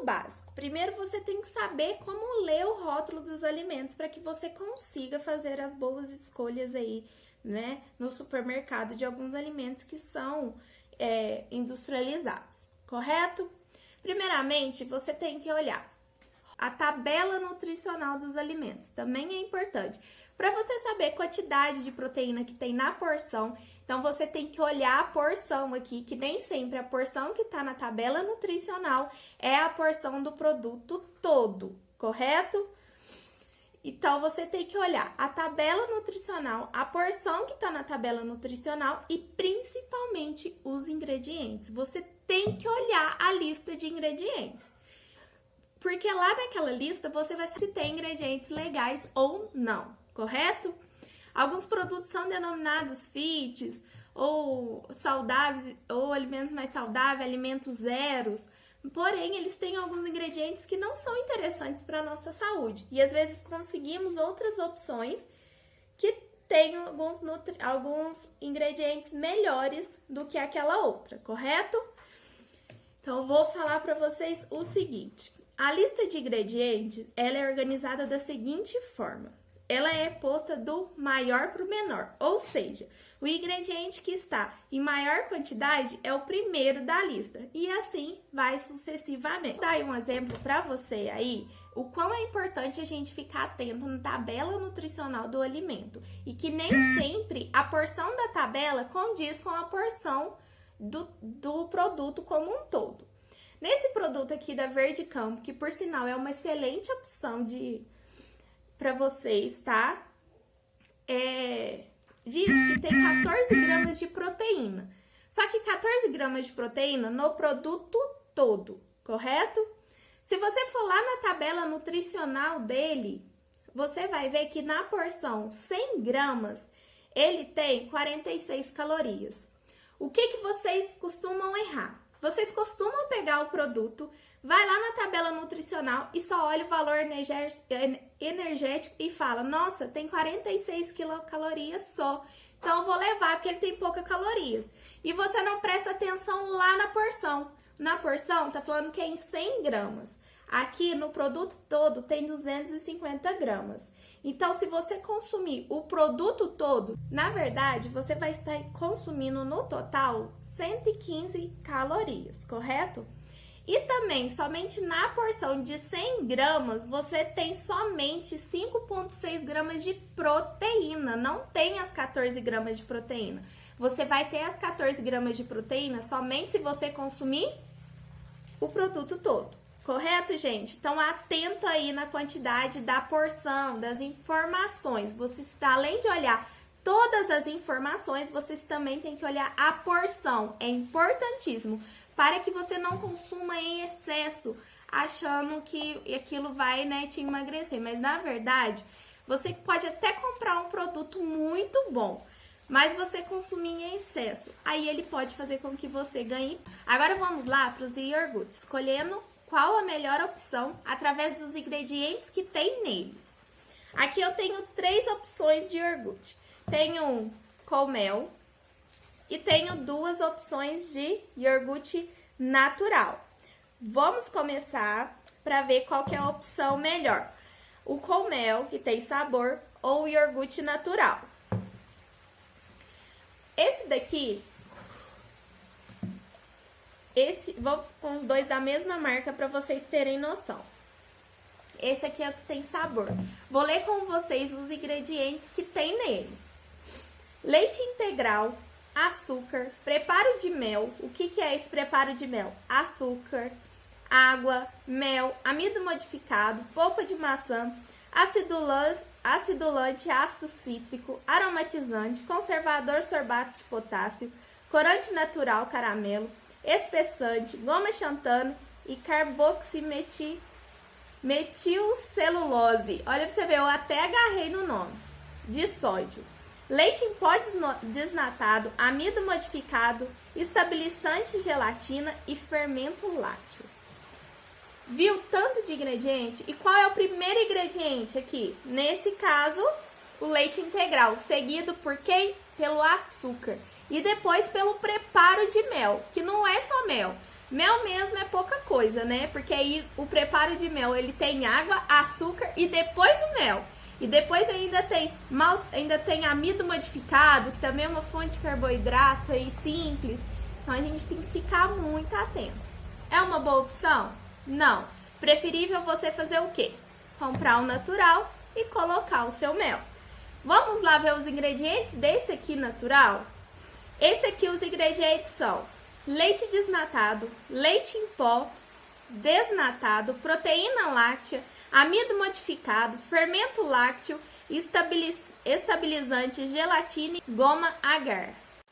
básico. Primeiro você tem que saber como ler o rótulo dos alimentos para que você consiga fazer as boas escolhas aí, né, no supermercado de alguns alimentos que são industrializados, correto? Primeiramente, você tem que olhar a tabela nutricional dos alimentos, também é importante. Para você saber a quantidade de proteína que tem na porção, então você tem que olhar a porção aqui, que nem sempre a porção que está na tabela nutricional é a porção do produto todo, correto? Então você tem que olhar a tabela nutricional, a porção que está na tabela nutricional e principalmente os ingredientes. Você tem que olhar a lista de ingredientes. Porque lá naquela lista você vai saber se tem ingredientes legais ou não, correto? Alguns produtos são denominados fits, ou saudáveis, ou alimentos mais saudáveis, alimentos zeros. Porém, eles têm alguns ingredientes que não são interessantes para a nossa saúde. E às vezes conseguimos outras opções que têm alguns ingredientes melhores do que aquela outra, correto? Então, eu vou falar para vocês o seguinte. A lista de ingredientes, ela é organizada da seguinte forma. Ela é posta do maior para o menor, ou seja, o ingrediente que está em maior quantidade é o primeiro da lista, e assim vai sucessivamente. Vou dar um exemplo para você aí, o quão é importante a gente ficar atento na tabela nutricional do alimento, e que nem sempre a porção da tabela condiz com a porção do produto como um todo. Nesse produto aqui da Verde Campo, que por sinal é uma excelente opção para vocês, tá? Diz que tem 14 gramas de proteína. Só que 14 gramas de proteína no produto todo, correto? Se você for lá na tabela nutricional dele, você vai ver que na porção 100 gramas, ele tem 46 calorias. O que vocês costumam errar? Vocês costumam pegar o produto, vai lá na tabela nutricional e só olha o valor energético e fala, nossa, tem 46 quilocalorias só, então eu vou levar porque ele tem poucas calorias. E você não presta atenção lá na porção. Na porção tá falando que é em 100 gramas. Aqui no produto todo tem 250 gramas. Então, se você consumir o produto todo, na verdade, você vai estar consumindo no total 115 calorias, correto? E também, somente na porção de 100 gramas, você tem somente 5,6 gramas de proteína. Não tem as 14 gramas de proteína. Você vai ter as 14 gramas de proteína somente se você consumir o produto todo. Correto, gente? Então, atento aí na quantidade da porção, das informações. Você está, além de olhar todas as informações, vocês também têm que olhar a porção. É importantíssimo para que você não consuma em excesso, achando que aquilo vai, né, te emagrecer. Mas, na verdade, você pode até comprar um produto muito bom, mas você consumir em excesso. Aí, ele pode fazer com que você ganhe. Agora, vamos lá para os iogurtes, escolhendo qual a melhor opção através dos ingredientes que tem neles. Aqui eu tenho 3 opções de iogurte. Tenho um com mel e tenho 2 opções de iogurte natural. Vamos começar para ver qual que é a opção melhor. O com mel, que tem sabor, ou o iogurte natural. Esse daqui... vou com os 2 da mesma marca para vocês terem noção. Esse aqui é o que tem sabor. Vou ler com vocês os ingredientes que tem nele. Leite integral, açúcar, preparo de mel. O que é esse preparo de mel? Açúcar, água, mel, amido modificado, polpa de maçã, acidulante, ácido cítrico, aromatizante, conservador, sorbato de potássio, corante natural, caramelo, espessante, goma xantana e carboximetilcelulose. Olha pra você ver, eu até agarrei no nome. De sódio. Leite em pó desnatado, amido modificado, estabilizante, gelatina e fermento lácteo. Viu tanto de ingrediente? E qual é o primeiro ingrediente aqui? Nesse caso, o leite integral, seguido por quem? Pelo açúcar. E depois pelo preparo de mel, que não é só mel. Mel mesmo é pouca coisa, né? Porque aí o preparo de mel, ele tem água, açúcar e depois o mel. E depois ainda tem amido modificado, que também é uma fonte de carboidrato aí simples. Então a gente tem que ficar muito atento. É uma boa opção? Não. Preferível você fazer o quê? Comprar o natural e colocar o seu mel. Vamos lá ver os ingredientes desse aqui natural? Esse aqui, os ingredientes são leite desnatado, leite em pó, desnatado, proteína láctea, amido modificado, fermento lácteo, estabilizante, gelatina e goma agar.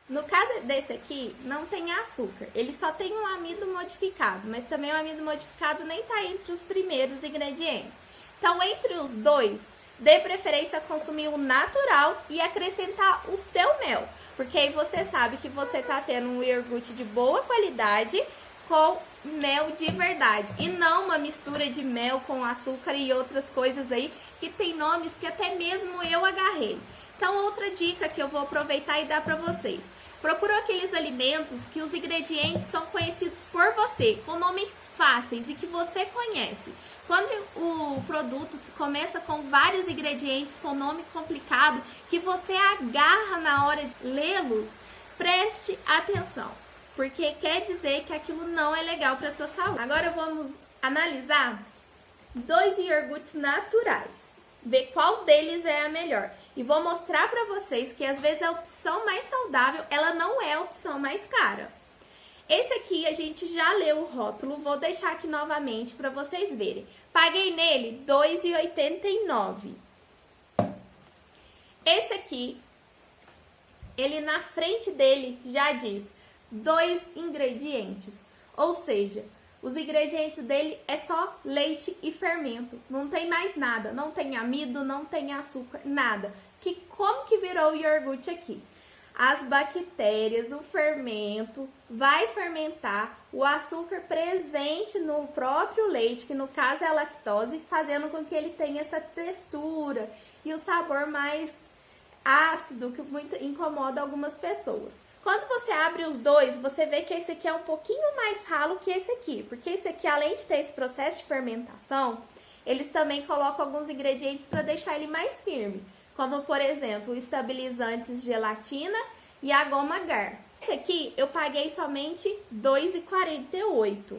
No caso desse aqui, não tem açúcar, ele só tem um amido modificado, mas também o amido modificado nem está entre os primeiros ingredientes. Então, entre os dois, dê preferência a consumir o natural e acrescentar o seu mel, porque aí você sabe que você está tendo um iogurte de boa qualidade com mel de verdade, e não uma mistura de mel com açúcar e outras coisas aí, que tem nomes que até mesmo eu agarrei. Então, outra dica que eu vou aproveitar e dar para vocês. Procura aqueles alimentos que os ingredientes são conhecidos por você, com nomes fáceis e que você conhece. Quando o produto começa com vários ingredientes com nome complicado, que você agarra na hora de lê-los, preste atenção, porque quer dizer que aquilo não é legal para a sua saúde. Agora vamos analisar 2 iogurtes naturais, ver qual deles é a melhor. E vou mostrar para vocês que às vezes a opção mais saudável, ela não é a opção mais cara. Esse aqui a gente já leu o rótulo, vou deixar aqui novamente para vocês verem. Paguei nele R$ 2,89. Esse aqui, ele na frente dele já diz 2 ingredientes, ou seja, os ingredientes dele é só leite e fermento, não tem mais nada, não tem amido, não tem açúcar, nada. Como que virou o iogurte aqui? As bactérias, o fermento, vai fermentar o açúcar presente no próprio leite, que no caso é a lactose, fazendo com que ele tenha essa textura e o sabor mais ácido, que muito incomoda algumas pessoas. Quando você abre os dois, você vê que esse aqui é um pouquinho mais ralo que esse aqui, porque esse aqui, além de ter esse processo de fermentação, eles também colocam alguns ingredientes para deixar ele mais firme, como, por exemplo, estabilizantes gelatina e a goma agar. Esse aqui eu paguei somente R$ 2,48.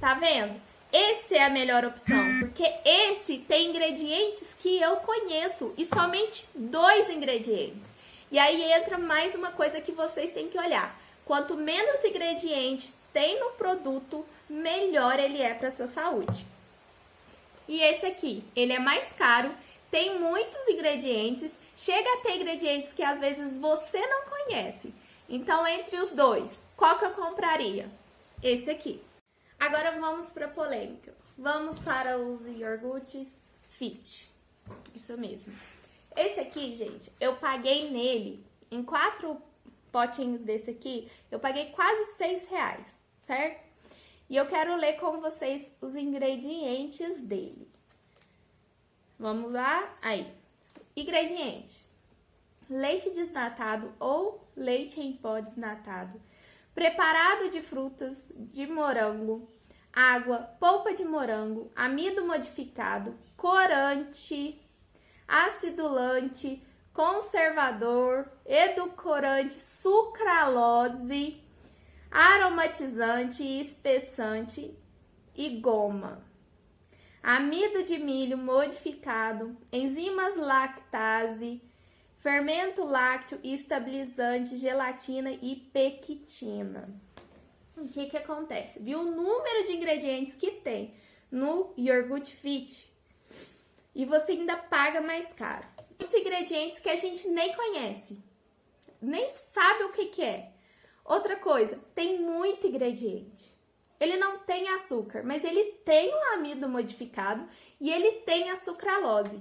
Tá vendo? Esse é a melhor opção, porque esse tem ingredientes que eu conheço e somente 2 ingredientes. E aí entra mais uma coisa que vocês têm que olhar. Quanto menos ingrediente tem no produto, melhor ele é para sua saúde. E esse aqui, ele é mais caro, tem muitos ingredientes, chega a ter ingredientes que às vezes você não conhece. Então, entre os dois, qual que eu compraria? Esse aqui. Agora vamos para a polêmica. Vamos para os iogurtes Fit. Isso mesmo. Esse aqui, gente, eu paguei nele, em 4 potinhos desse aqui, eu paguei quase R$6, certo? E eu quero ler com vocês os ingredientes dele. Vamos lá? Aí. Ingrediente: leite desnatado ou leite em pó desnatado, preparado de frutas de morango, água, polpa de morango, amido modificado, corante, acidulante, conservador, edulcorante, sucralose, aromatizante, espessante e goma. Amido de milho modificado, enzimas lactase, fermento lácteo, estabilizante, gelatina e pectina. O que acontece? Viu o número de ingredientes que tem no iogurte Fit e você ainda paga mais caro. Muitos ingredientes que a gente nem conhece, nem sabe o que é. Outra coisa, tem muito ingrediente. Ele não tem açúcar, mas ele tem o amido modificado e ele tem a sucralose.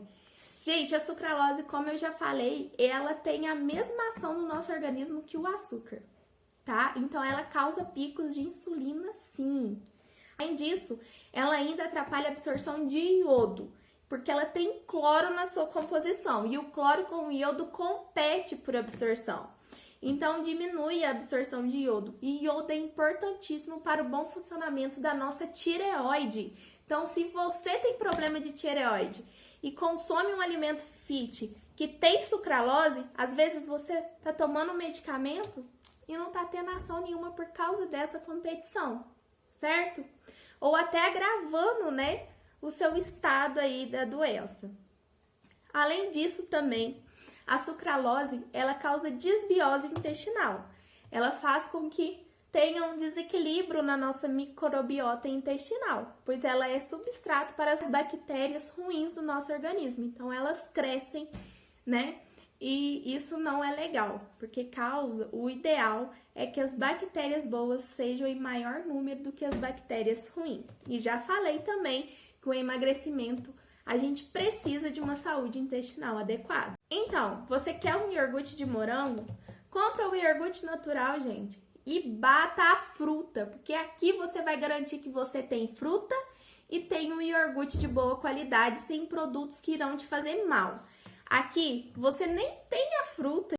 Gente, a sucralose, como eu já falei, ela tem a mesma ação no nosso organismo que o açúcar, tá? Então, ela causa picos de insulina, sim. Além disso, ela ainda atrapalha a absorção de iodo, porque ela tem cloro na sua composição e o cloro com o iodo compete por absorção. Então, diminui a absorção de iodo. E iodo é importantíssimo para o bom funcionamento da nossa tireoide. Então, se você tem problema de tireoide e consome um alimento fit que tem sucralose, às vezes você tá tomando um medicamento e não tá tendo ação nenhuma por causa dessa competição, certo? Ou até agravando, né, o seu estado aí da doença. Além disso também, a sucralose, ela causa desbiose intestinal. Ela faz com que tenha um desequilíbrio na nossa microbiota intestinal, pois ela é substrato para as bactérias ruins do nosso organismo. Então, elas crescem, né? E isso não é legal, porque o ideal é que as bactérias boas sejam em maior número do que as bactérias ruins. E já falei também que o emagrecimento, a gente precisa de uma saúde intestinal adequada. Então, você quer um iogurte de morango? Compra o iogurte natural, gente, e bata a fruta, porque aqui você vai garantir que você tem fruta e tem um iogurte de boa qualidade, sem produtos que irão te fazer mal. Aqui, você nem tem a fruta.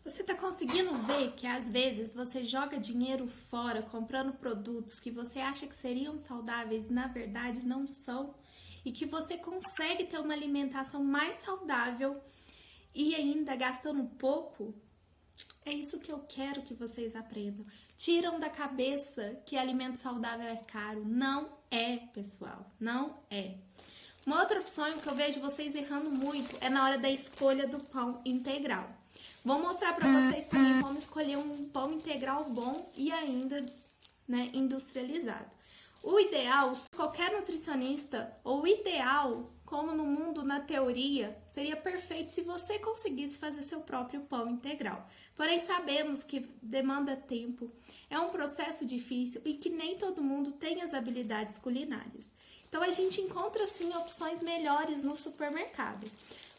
Você tá conseguindo ver que às vezes você joga dinheiro fora comprando produtos que você acha que seriam saudáveis e na verdade não são? E que você consegue ter uma alimentação mais saudável e ainda gastando pouco? É isso que eu quero que vocês aprendam. Tiram da cabeça que alimento saudável é caro. Não é, pessoal. Não é. Uma outra opção que eu vejo vocês errando muito é na hora da escolha do pão integral. Vou mostrar para vocês também como escolher um pão integral bom e ainda, né, industrializado. O ideal, qualquer nutricionista, ou o ideal, como no mundo, na teoria, seria perfeito se você conseguisse fazer seu próprio pão integral. Porém, sabemos que demanda tempo, é um processo difícil e que nem todo mundo tem as habilidades culinárias. Então, a gente encontra, sim, opções melhores no supermercado.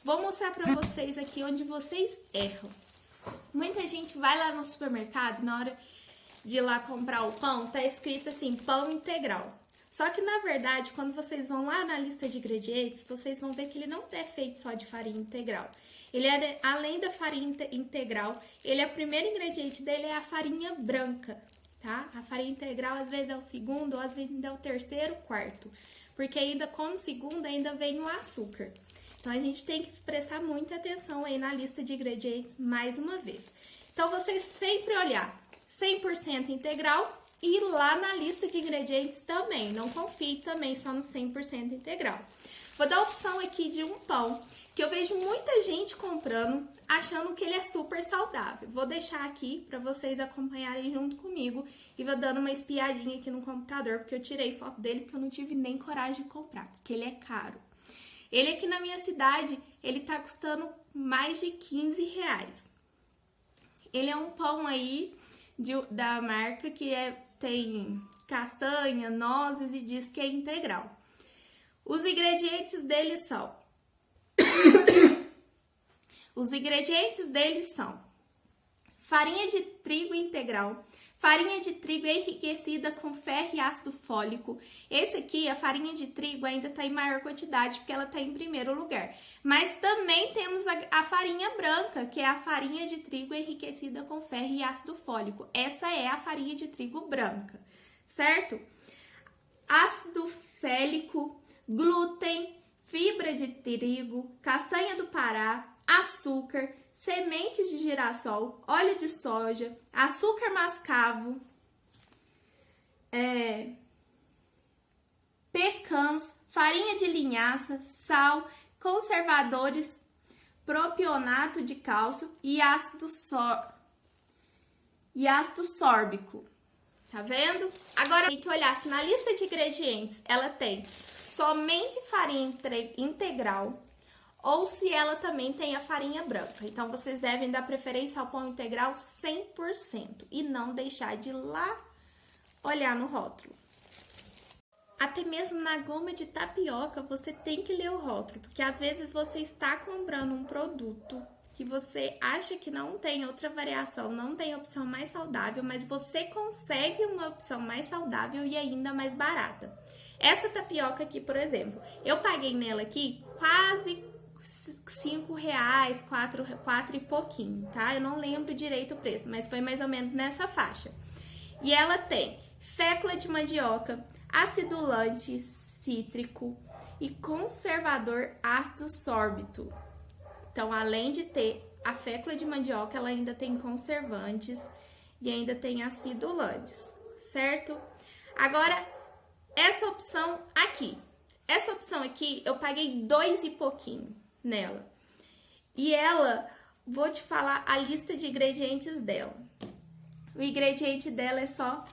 Vou mostrar para vocês aqui onde vocês erram. Muita gente vai lá no supermercado, na hora de ir lá comprar o pão, tá escrito assim, pão integral. Só que, na verdade, quando vocês vão lá na lista de ingredientes, vocês vão ver que ele não é feito só de farinha integral. Ele é, além da farinha integral, o primeiro ingrediente dele é a farinha branca, tá? A farinha integral, às vezes, é o segundo, ou às vezes ainda é o terceiro, quarto. Porque ainda, como segundo, ainda vem o açúcar. Então, a gente tem que prestar muita atenção aí na lista de ingredientes, mais uma vez. Então, vocês sempre olhar 100% integral e lá na lista de ingredientes também. Não confie também só no 100% integral. Vou dar a opção aqui de um pão que eu vejo muita gente comprando, achando que ele é super saudável. Vou deixar aqui para vocês acompanharem junto comigo e vou dando uma espiadinha aqui no computador, porque eu tirei foto dele porque eu não tive nem coragem de comprar, porque ele é caro. Ele aqui na minha cidade, ele tá custando mais de R$15. Ele é um pão aí da marca que tem castanha, nozes e diz que é integral. Os ingredientes dele são... Os ingredientes dele são farinha de trigo integral, farinha de trigo enriquecida com ferro e ácido fólico. Esse aqui, a farinha de trigo, ainda está em maior quantidade porque ela está em primeiro lugar. Mas também temos a farinha branca, que é a farinha de trigo enriquecida com ferro e ácido fólico. Essa é a farinha de trigo branca, certo? Ácido félico, glúten, fibra de trigo, castanha do Pará, açúcar, sementes de girassol, óleo de soja, açúcar mascavo, pecãs, farinha de linhaça, sal, conservadores, propionato de cálcio e ácido sórbico. Tá vendo? Agora tem que olhar se na lista de ingredientes ela tem somente farinha integral ou se ela também tem a farinha branca. Então, vocês devem dar preferência ao pão integral 100% e não deixar de ir lá olhar no rótulo. Até mesmo na goma de tapioca, você tem que ler o rótulo, porque às vezes você está comprando um produto que você acha que não tem outra variação, não tem opção mais saudável, mas você consegue uma opção mais saudável e ainda mais barata. Essa tapioca aqui, por exemplo, eu paguei nela aqui quase R$5, 4 e pouquinho, tá? Eu não lembro direito o preço, mas foi mais ou menos nessa faixa. E ela tem fécula de mandioca, acidulante cítrico e conservador ácido sórbico. Então, além de ter a fécula de mandioca, ela ainda tem conservantes e ainda tem acidulantes, certo? Agora, essa opção aqui, eu paguei 2 e pouquinho nela. E ela, vou te falar a lista de ingredientes dela. O ingrediente dela é só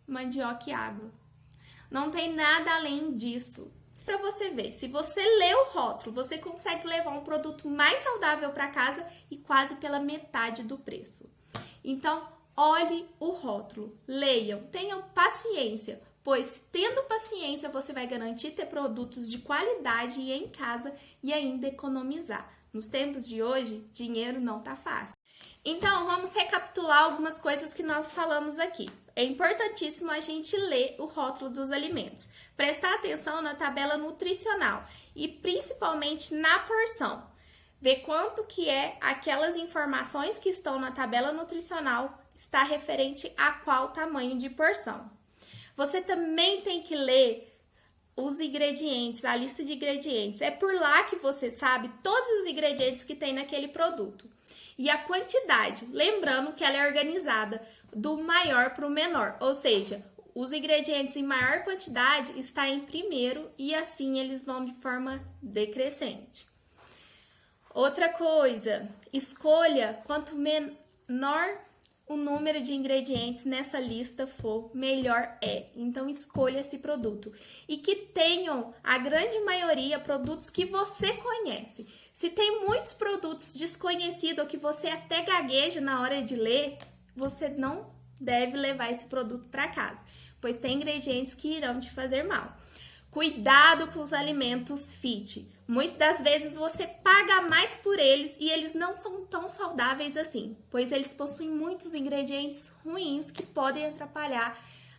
mandioca e água. Não tem nada além disso. Para você ver, se você lê o rótulo, você consegue levar um produto mais saudável para casa e quase pela metade do preço. Então, olhe o rótulo, leiam, tenham paciência, pois tendo paciência você vai garantir ter produtos de qualidade em casa e ainda economizar. Nos tempos de hoje, dinheiro não tá fácil. Então, vamos recapitular algumas coisas que nós falamos aqui. É importantíssimo a gente ler o rótulo dos alimentos, prestar atenção na tabela nutricional e principalmente na porção. Ver quanto que é aquelas informações que estão na tabela nutricional está referente a qual tamanho de porção. Você também tem que ler os ingredientes, a lista de ingredientes. É por lá que você sabe todos os ingredientes que tem naquele produto. E a quantidade, lembrando que ela é organizada do maior para o menor, ou seja, os ingredientes em maior quantidade está em primeiro e assim eles vão de forma decrescente. Outra coisa, escolha quanto menor o número de ingredientes nessa lista for, melhor é. Então, escolha esse produto. E que tenham, a grande maioria, produtos que você conhece. Se tem muitos produtos desconhecidos ou que você até gagueja na hora de ler, você não deve levar esse produto para casa, pois tem ingredientes que irão te fazer mal. Cuidado com os alimentos fit. Muitas das vezes você paga mais por eles e eles não são tão saudáveis assim, pois eles possuem muitos ingredientes ruins que podem atrapalhar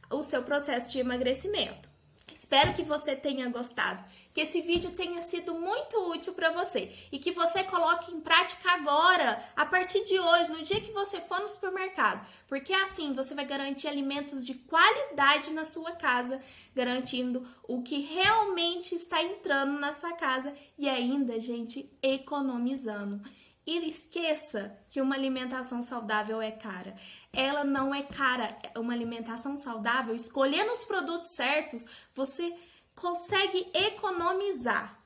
o seu processo de emagrecimento. Espero que você tenha gostado, que esse vídeo tenha sido muito útil para você e que você coloque em prática agora, a partir de hoje, no dia que você for no supermercado, porque assim você vai garantir alimentos de qualidade na sua casa, garantindo o que realmente está entrando na sua casa e ainda, gente, economizando. E esqueça que uma alimentação saudável é cara. Ela não é cara. Uma alimentação saudável, escolhendo os produtos certos, você consegue economizar.